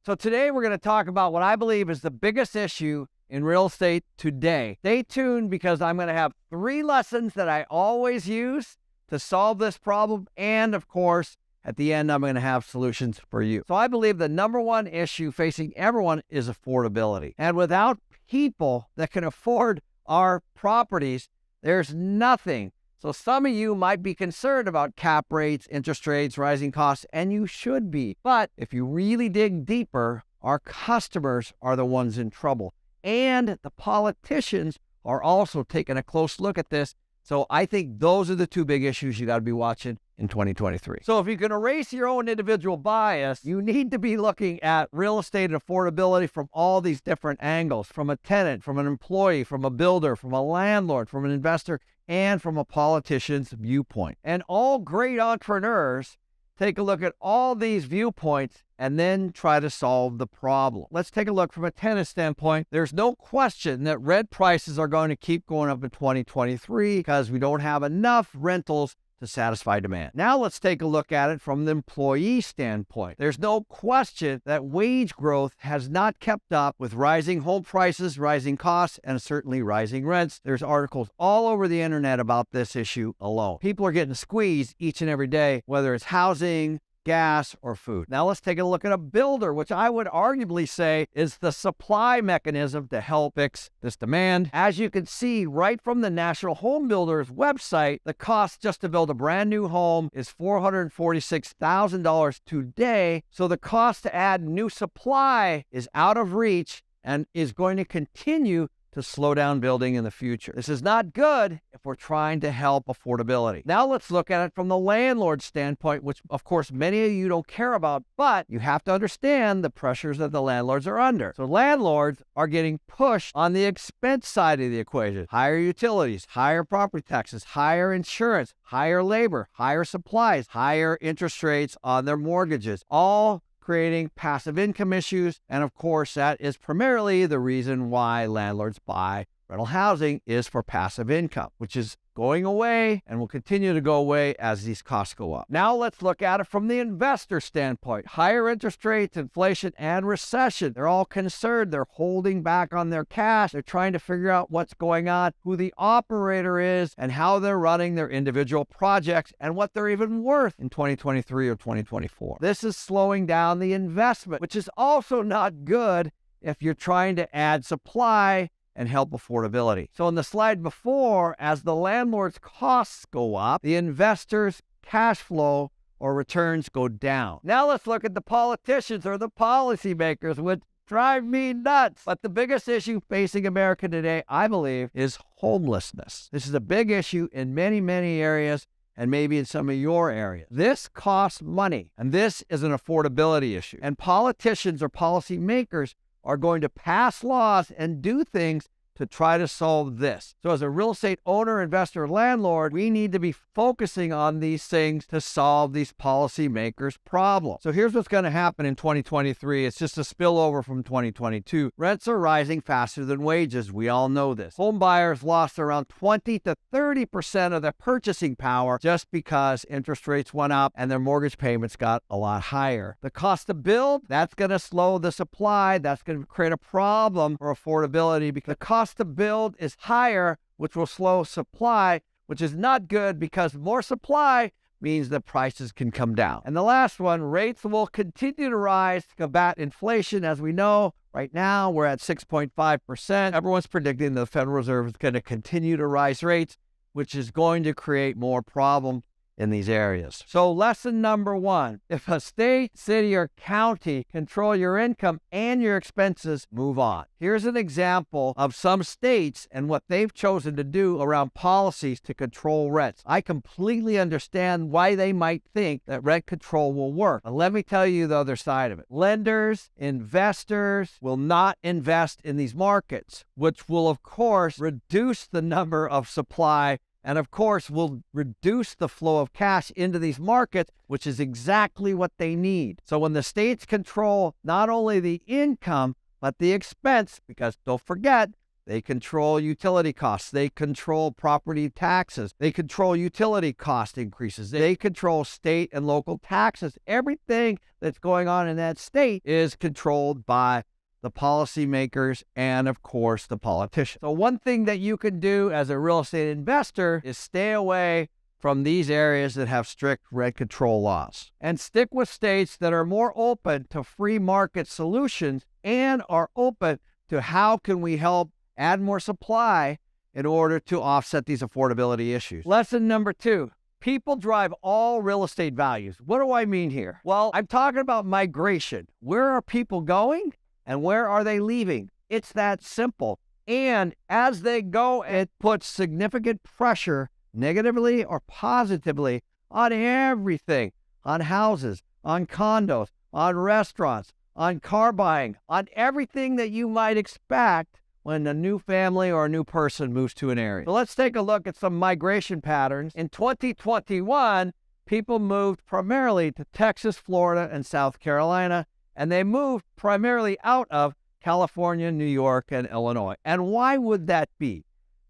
So today we're going to talk about what I believe is the biggest issue in real estate today. Stay tuned because I'm going to have 3 lessons that I always use to solve this problem. And of course, at the end, I'm going to have solutions for you. So I believe the number one issue facing everyone is affordability. And without people that can afford our properties, there's nothing. So some of you might be concerned about cap rates, interest rates, rising costs, and you should be. But if you really dig deeper, our customers are the ones in trouble. And the politicians are also taking a close look at this. So I think those are the 2 big issues you got to be watching in 2023. So if you can erase your own individual bias, you need to be looking at real estate and affordability from all these different angles, from a tenant, from an employee, from a builder, from a landlord, from an investor, and from a politician's viewpoint. And all great entrepreneurs take a look at all these viewpoints and then try to solve the problem. Let's take a look from a tenant standpoint. There's no question that rent prices are going to keep going up in 2023 because we don't have enough rentals to satisfy demand. Now let's take a look at it from the employee standpoint. There's no question that wage growth has not kept up with rising home prices, rising costs, and certainly rising rents. There's articles all over the internet about this issue alone. People are getting squeezed each and every day, whether it's housing, gas, or food. Now let's take a look at a builder, which I would arguably say is the supply mechanism to help fix this demand. As you can see right from the National Home Builders website, the cost just to build a brand new home is $446,000 today. So the cost to add new supply is out of reach and is going to continue to slow down building in the future. This is not good if we're trying to help affordability. Now let's look at it from the landlord standpoint, which of course many of you don't care about, but you have to understand the pressures that the landlords are under. So landlords are getting pushed on the expense side of the equation. Higher utilities, higher property taxes, higher insurance, higher labor, higher supplies, higher interest rates on their mortgages, all creating passive income issues. And of course, that is primarily the reason why landlords buy rental housing is for passive income, which is going away and will continue to go away as these costs go up. Now let's look at it from the investor standpoint. Higher interest rates, inflation, and recession. They're all concerned. They're holding back on their cash. They're trying to figure out what's going on, who the operator is, and how they're running their individual projects and what they're even worth in 2023 or 2024. This is slowing down the investment, which is also not good if you're trying to add supply and help affordability. So in the slide before, as the landlord's costs go up, the investor's cash flow or returns go down. Now let's look at the politicians or the policymakers, which drive me nuts. But the biggest issue facing America today, I believe, is homelessness. This is a big issue in many, many areas, and maybe in some of your areas. This costs money, and this is an affordability issue. And politicians or policymakers are going to pass laws and do things to try to solve this. So as a real estate owner, investor, landlord, we need to be focusing on these things to solve these policymakers' problems. So here's what's going to happen in 2023. It's just a spillover from 2022. Rents are rising faster than wages. We all know this. Home buyers lost around 20 to 30% of their purchasing power just because interest rates went up and their mortgage payments got a lot higher. The cost to build, that's going to slow the supply. That's going to create a problem for affordability because the cost to build is higher, which will slow supply, which is not good because more supply means that prices can come down. And the last one, rates will continue to rise to combat inflation. As we know, right now we're at 6.5%. Everyone's predicting the Federal Reserve is going to continue to rise rates, which is going to create more problems in these areas. So lesson number 1, if a state, city, or county control your income and your expenses, move on. Here's an example of some states and what they've chosen to do around policies to control rents. I completely understand why they might think that rent control will work. And let me tell you the other side of it. Lenders, investors will not invest in these markets, which will, of course, reduce the number of supply and of course will reduce the flow of cash into these markets, which is exactly what they need. So when the states control not only the income, but the expense, because don't forget, They control utility costs. They control property taxes. They control utility cost increases. They control state and local taxes. Everything that's going on in that state is controlled by the policymakers and, of course, the politicians. So one thing that you can do as a real estate investor is stay away from these areas that have strict rent control laws and stick with states that are more open to free market solutions and are open to how can we help add more supply in order to offset these affordability issues. Lesson number 2, people drive all real estate values. What do I mean here? Well, I'm talking about migration. Where are people going and where are they leaving? It's that simple. And as they go, it puts significant pressure, negatively or positively, on everything, on houses, on condos, on restaurants, on car buying, on everything that you might expect when a new family or a new person moves to an area. So let's take a look at some migration patterns. In 2021, people moved primarily to Texas, Florida, and South Carolina, and they moved primarily out of California, New York, and Illinois. And why would that be?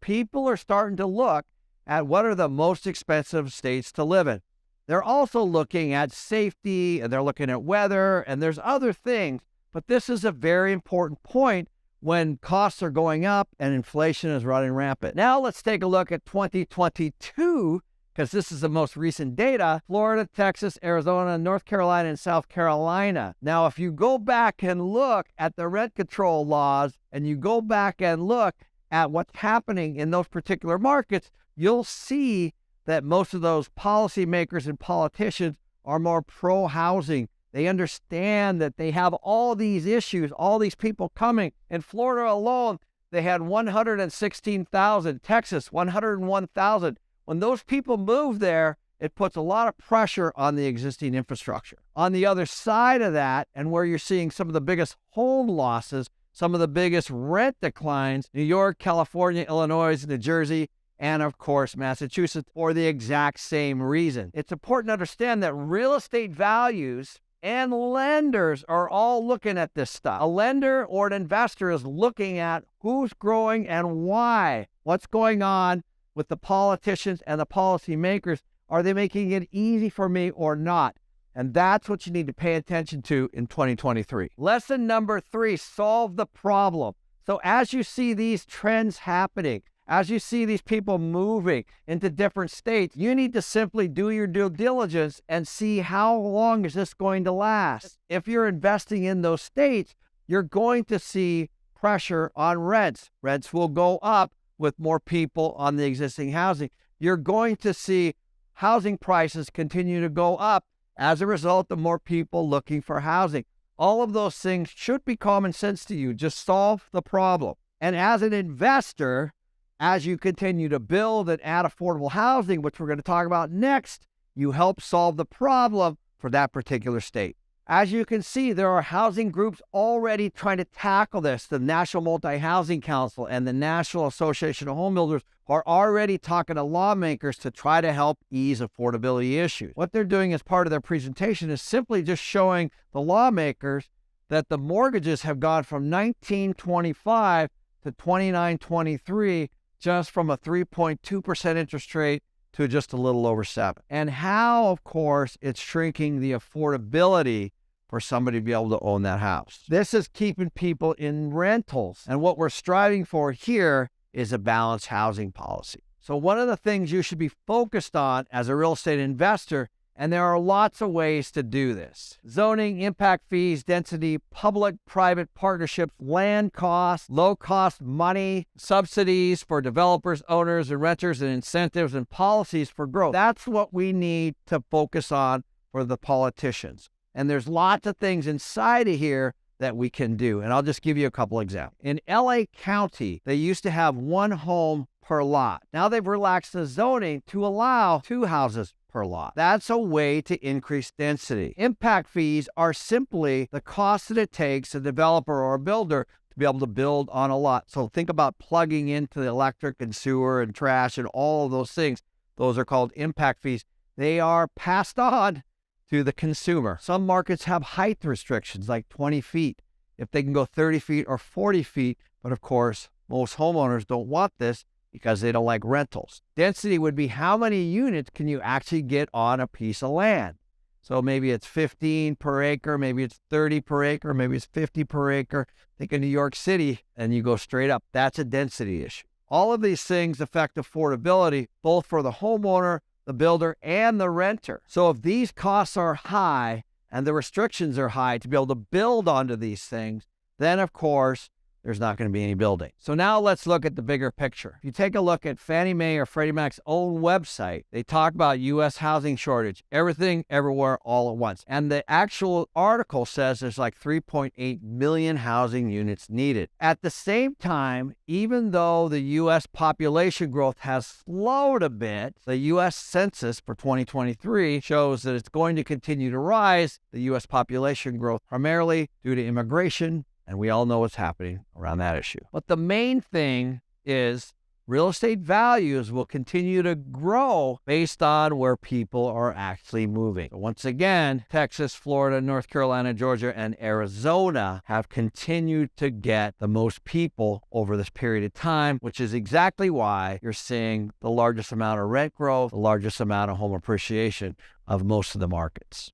People are starting to look at what are the most expensive states to live in. They're also looking at safety, and they're looking at weather, and there's other things. But this is a very important point when costs are going up and inflation is running rampant. Now let's take a look at 2022, because this is the most recent data. Florida, Texas, Arizona, North Carolina, and South Carolina. Now, if you go back and look at the rent control laws, and you go back and look at what's happening in those particular markets, you'll see that most of those policymakers and politicians are more pro-housing. They understand that they have all these issues, all these people coming. In Florida alone, they had 116,000. Texas, 101,000. When those people move there, it puts a lot of pressure on the existing infrastructure. On the other side of that, and where you're seeing some of the biggest home losses, some of the biggest rent declines, New York, California, Illinois, New Jersey, and of course, Massachusetts, for the exact same reason. It's important to understand that real estate values and lenders are all looking at this stuff. A lender or an investor is looking at who's growing and why. What's going on with the politicians and the policymakers? Are they making it easy for me or not? And that's what you need to pay attention to in 2023. Lesson number 3, solve the problem. So as you see these trends happening, as you see these people moving into different states, you need to simply do your due diligence and see how long is this going to last. If you're investing in those states, you're going to see pressure on rents. Rents will go up with more people on the existing housing. You're going to see housing prices continue to go up as a result of more people looking for housing. All of those things should be common sense to you. Just solve the problem. And as an investor, as you continue to build and add affordable housing, which we're going to talk about next, you help solve the problem for that particular state. As you can see, there are housing groups already trying to tackle this. The National Multi-Housing Council and the National Association of Home Builders are already talking to lawmakers to try to help ease affordability issues. What they're doing as part of their presentation is simply just showing the lawmakers that the mortgages have gone from 1925 to 2923, just from a 3.2% interest rate to just a little over 7%. And how, of course, it's shrinking the affordability for somebody to be able to own that house. This is keeping people in rentals. And what we're striving for here is a balanced housing policy. So one of the things you should be focused on as a real estate investor, and there are lots of ways to do this: zoning, impact fees, density, public-private partnerships, land costs, low-cost money, subsidies for developers, owners, and renters, and incentives and policies for growth. That's what we need to focus on for the politicians. And there's lots of things inside of here that we can do. And I'll just give you a couple examples. In LA County, they used to have one home per lot. Now they've relaxed the zoning to allow 2 houses per lot. That's a way to increase density. Impact fees are simply the cost that it takes a developer or a builder to be able to build on a lot. So think about plugging into the electric and sewer and trash and all of those things. Those are called impact fees. They are passed on to the consumer. Some markets have height restrictions like 20 feet. If they can go 30 feet or 40 feet, but of course, Most homeowners don't want this because they don't like rentals. Density would be how many units can you actually get on a piece of land. So maybe it's 15 per acre, maybe it's 30 per acre, maybe it's 50 per acre. Think of New York City and you go straight up. That's a density issue. All of these things affect affordability, both for the homeowner, the builder, and the renter. So if these costs are high and the restrictions are high to be able to build onto these things, then of course, there's not going to be any building. So now let's look at the bigger picture. If you take a look at Fannie Mae or Freddie Mac's own website, they talk about U.S. housing shortage, everything, everywhere, all at once. And the actual article says there's like 3.8 million housing units needed. At the same time, even though the U.S. population growth has slowed a bit, the U.S. Census for 2023 shows that it's going to continue to rise, the U.S. population growth, primarily due to immigration. And we all know what's happening around that issue. But the main thing is real estate values will continue to grow based on where people are actually moving. So once again, Texas, Florida, North Carolina, Georgia, and Arizona have continued to get the most people over this period of time, which is exactly why you're seeing the largest amount of rent growth, the largest amount of home appreciation of most of the markets.